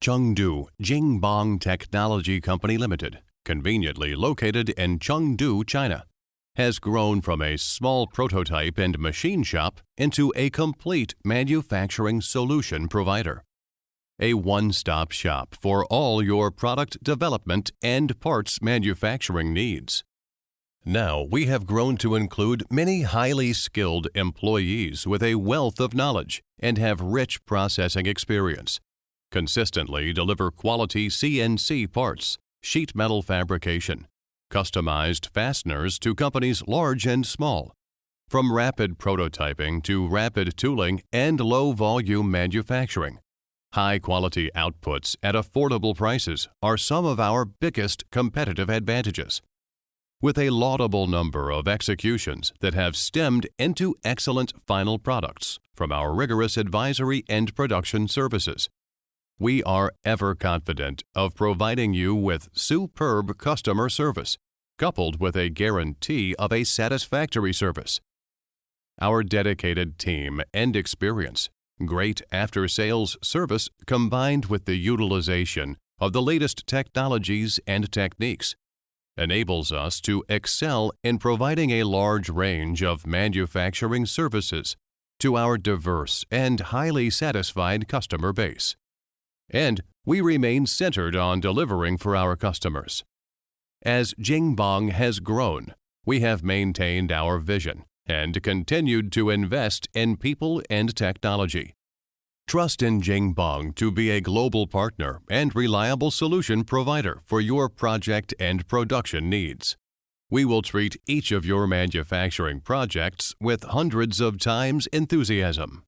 Chengdu JingBang Technology Company Limited, conveniently located in Chengdu, China, has grown from a small prototype and machine shop into a complete manufacturing solution provider. A one-stop shop for all your product development and parts manufacturing needs. Now we have grown to include many highly skilled employees with a wealth of knowledge and have rich processing experience. Consistently deliver quality CNC parts, sheet metal fabrication, customized fasteners to companies large and small. From rapid prototyping to rapid tooling and low-volume manufacturing. High-quality outputs at affordable prices are some of our biggest competitive advantages. With a laudable number of executions that have stemmed into excellent final products from our rigorous advisory and production services, we are ever confident of providing you with superb customer service, coupled with a guarantee of a satisfactory service. Our dedicated team and experience, great after-sales service combined with the utilization of the latest technologies and techniques, enables us to excel in providing a large range of manufacturing services to our diverse and highly satisfied customer base. And we remain centered on delivering for our customers. As JingBang has grown, we have maintained our vision and continued to invest in people and technology. Trust in JingBang to be a global partner and reliable solution provider for your project and production needs. We will treat each of your manufacturing projects with hundreds of times enthusiasm.